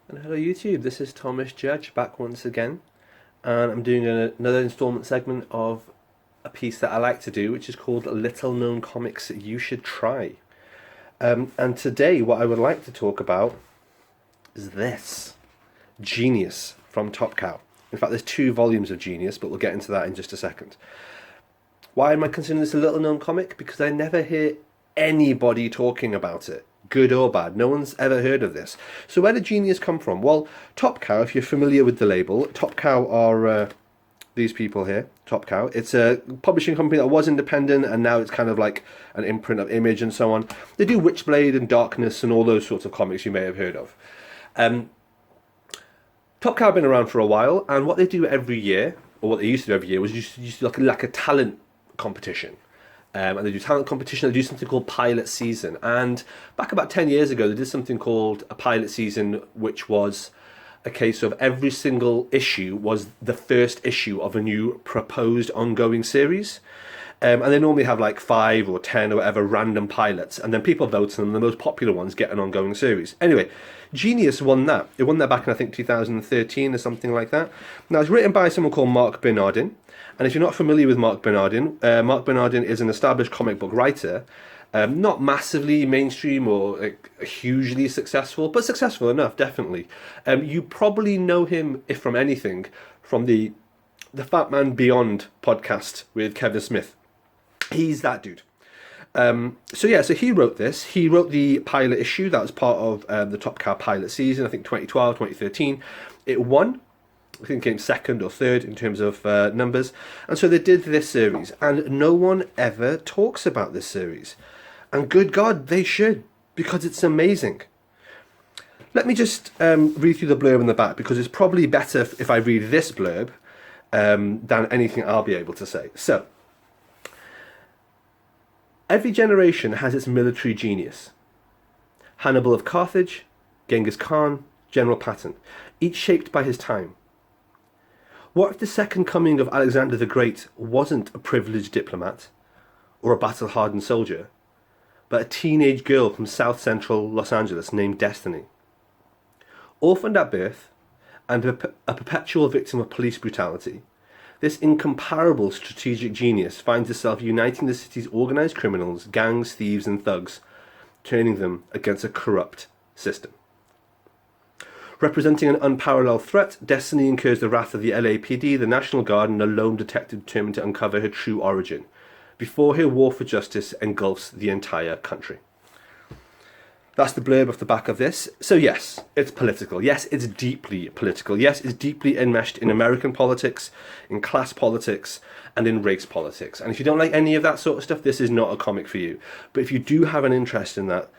And hello YouTube, this is Thomas Judge back once again, and I'm doing another installment segment of a piece that I like to do, which is called Little Known Comics You Should Try. And today what I would like to talk about is this, Genius from Top Cow. In fact, there's 2 volumes of Genius, but we'll get into that in just a second. Why am I considering this a little known comic? Because I never hear anybody talking about it, good or bad. No one's ever heard of this. So where did Genius come from? Well, Top Cow, if you're familiar with the label, Top Cow are these people here, Top Cow. It's a publishing company that was independent, and now it's kind of like an imprint of Image and so on. They do Witchblade and Darkness and all those sorts of comics you may have heard of. Top Cow have been around for a while, and what they do every year, or what they used to do every year, was used to do like a talent competition. And they do talent competition. They do something called pilot season. And back about 10 years ago, they did something called a pilot season, which was a case of every single issue was the first issue of a new proposed ongoing series. And they normally have like 5 or 10 or whatever random pilots, and then people vote and the most popular ones get an ongoing series. Anyway, Genius won that. It won that back in, I think, 2013 or something like that. Now, it's written by someone called Mark Bernardin. And if you're not familiar with Mark Bernardin is an established comic book writer, not massively mainstream or like, hugely successful, but successful enough, definitely. You probably know him, if from anything, from the Fat Man Beyond podcast with Kevin Smith. He's that dude. So he wrote this. He wrote the pilot issue that was part of the Top Cow pilot season, I think 2012, 2013. It won. I think it came 2nd or 3rd in terms of numbers. And so they did this series, and no one ever talks about this series. And good God, they should, because it's amazing. Let me just read through the blurb in the back, because it's probably better if I read this blurb than anything I'll be able to say. So, every generation has its military genius. Hannibal of Carthage, Genghis Khan, General Patton, each shaped by his time. What if the second coming of Alexander the Great wasn't a privileged diplomat or a battle-hardened soldier, but a teenage girl from South Central Los Angeles named Destiny? Orphaned at birth and a perpetual victim of police brutality, this incomparable strategic genius finds herself uniting the city's organized criminals, gangs, thieves, and thugs, turning them against a corrupt system. Representing an unparalleled threat, Destiny incurs the wrath of the LAPD, the National Guard, and a lone detective determined to uncover her true origin, before her war for justice engulfs the entire country. That's the blurb off the back of this. So yes, it's political. Yes, it's deeply political. Yes, it's deeply enmeshed in American politics, in class politics, and in race politics. And if you don't like any of that sort of stuff, this is not a comic for you. But if you do have an interest in that,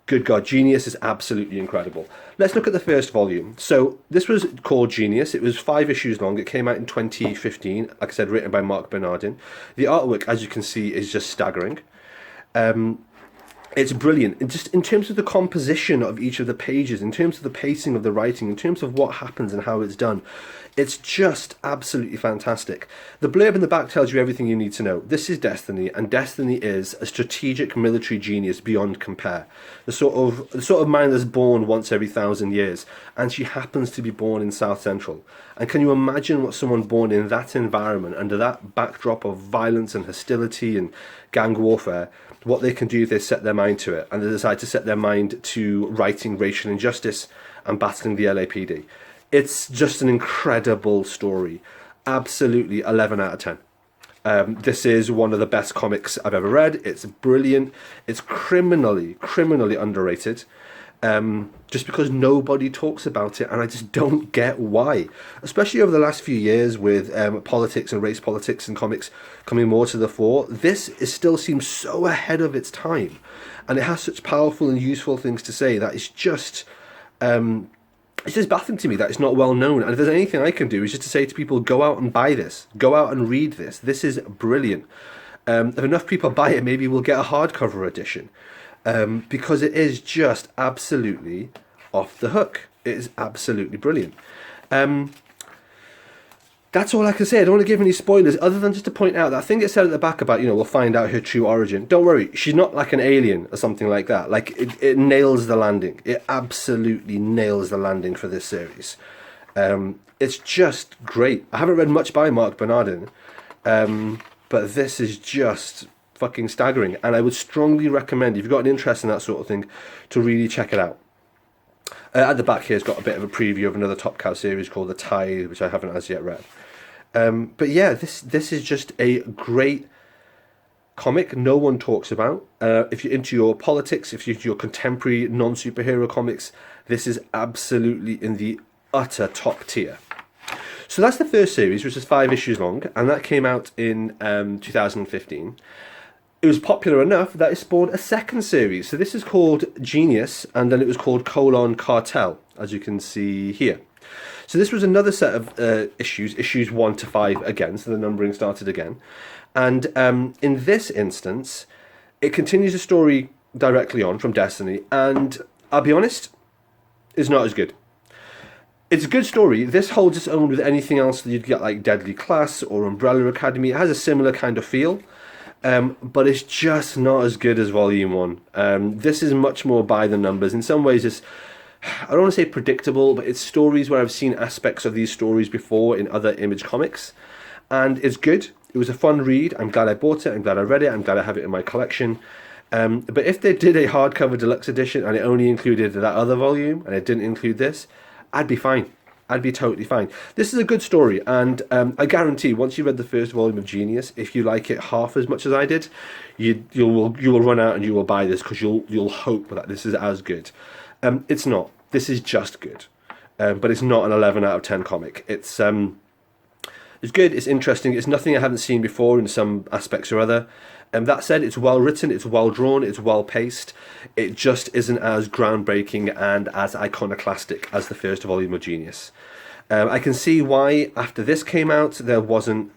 good God, Genius is absolutely incredible. Let's look at the first volume. So this was called Genius. It was 5 issues long. It came out in 2015, like I said, written by Mark Bernardin. The artwork, as you can see, is just staggering. It's brilliant. And just in terms of the composition of each of the pages, in terms of the pacing of the writing, in terms of what happens and how it's done, it's just absolutely fantastic. The blurb in the back tells you everything you need to know. This is Destiny, and Destiny is a strategic military genius beyond compare. The sort of mind that's born once every 1,000 years, and she happens to be born in South Central. And can you imagine what someone born in that environment, under that backdrop of violence and hostility and gang warfare, what they can do if they set their mind to it, and they decide to set their mind to righting racial injustice and battling the LAPD. It's just an incredible story. Absolutely 11 out of 10. This is one of the best comics I've ever read. It's brilliant. It's criminally underrated. Just because nobody talks about it, and I just don't get why. Especially over the last few years with politics and race politics and comics coming more to the fore, still seems so ahead of its time. And it has such powerful and useful things to say that it's just baffling to me that it's not well known. And if there's anything I can do, is just to say to people, go out and buy this. Go out and read this. This is brilliant. If enough people buy it, maybe we'll get a hardcover edition. Because it is just absolutely off the hook. It is absolutely brilliant. That's all I can say. I don't want to give any spoilers other than just to point out that thing it said at the back about, we'll find out her true origin. Don't worry, she's not like an alien or something like that. Like, it nails the landing. It absolutely nails the landing for this series. It's just great. I haven't read much by Mark Bernardin, but this is just fucking staggering. And I would strongly recommend, if you've got an interest in that sort of thing, to really check it out. At the back here, it's got a bit of a preview of another Top Cow series called The Tide, which I haven't as yet read. But yeah, this is just a great comic no one talks about. If you're into your politics, if you're into your contemporary non-superhero comics, this is absolutely in the utter top tier. So that's the first series, which is 5 issues long, and that came out in 2015. It was popular enough that it spawned a second series. So this is called Genius, and then it was called Cartel, as you can see here. So this was another set of issues 1 to 5 again, so the numbering started again. And in this instance, it continues the story directly on from Destiny, and I'll be honest, it's not as good. It's a good story. This holds its own with anything else that you'd get like Deadly Class or Umbrella Academy. It has a similar kind of feel, but it's just not as good as Volume 1. This is much more by the numbers. In some ways, it's, I don't want to say predictable, but it's stories where I've seen aspects of these stories before in other Image comics, and it's good. It was a fun read. I'm glad I bought it. I'm glad I read it. I'm glad I have it in my collection. But if they did a hardcover deluxe edition and it only included that other volume and it didn't include this, I'd be fine. I'd be totally fine. This is a good story, and I guarantee once you read the first volume of Genius, if you like it half as much as I did, you will run out and you will buy this because you'll hope that this is as good. It's not. This is just good, but it's not an 11 out of 10 comic. It's good. It's interesting. It's nothing I haven't seen before in some aspects or other. That said, it's well written, it's well drawn, it's well paced. It just isn't as groundbreaking and as iconoclastic as the first volume of Genius. I can see why after this came out there wasn't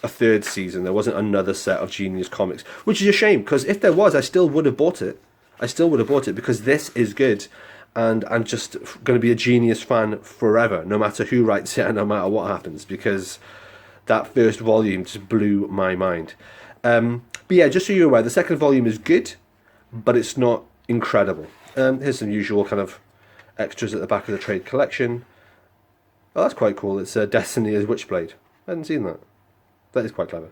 a third season, there wasn't another set of Genius comics, which is a shame because if there was, I still would have bought it. Because this is good, and I'm just going to be a Genius fan forever, no matter who writes it and no matter what happens, because that first volume just blew my mind. But yeah, just so you're aware, the second volume is good, but it's not incredible. Here's some usual kind of extras at the back of the trade collection. Oh, that's quite cool. It's Destiny as Witchblade. I hadn't seen that. That is quite clever,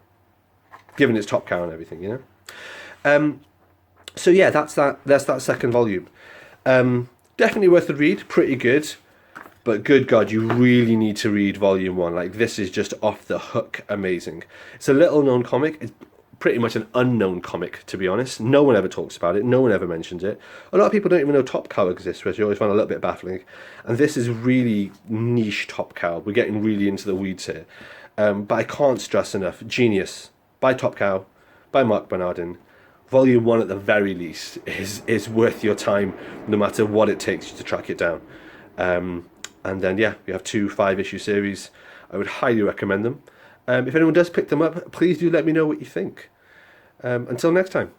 given its top cow and everything, So yeah, that's that. That's that second volume. Definitely worth the read. Pretty good. But good God, you really need to read Volume 1. Like, this is just off the hook amazing. It's a little known comic. It's pretty much an unknown comic, to be honest. No one ever talks about it. No one ever mentions it. A lot of people don't even know Top Cow exists, which I always find a little bit baffling. And this is really niche Top Cow. We're getting really into the weeds here. But I can't stress enough. Genius. By Top Cow. By Mark Bernardin. Volume 1 at the very least is worth your time, no matter what it takes you to track it down. And then, yeah, we have 2 5-issue series. I would highly recommend them. If anyone does pick them up, please do let me know what you think. Until next time.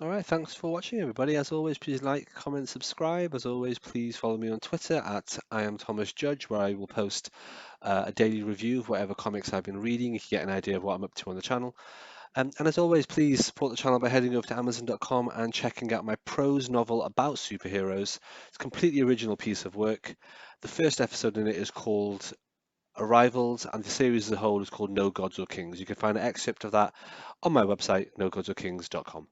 All right, thanks for watching, everybody. As always, please like, comment, subscribe. As always, please follow me on Twitter at I am Thomas Judge, where I will post a daily review of whatever comics I've been reading. You can get an idea of what I'm up to on the channel. And as always, please support the channel by heading over to Amazon.com and checking out my prose novel about superheroes. It's a completely original piece of work. The first episode in it is called Arrivals, and the series as a whole is called No Gods or Kings. You can find an excerpt of that on my website, nogodsorkings.com.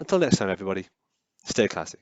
Until next time, everybody, stay classy.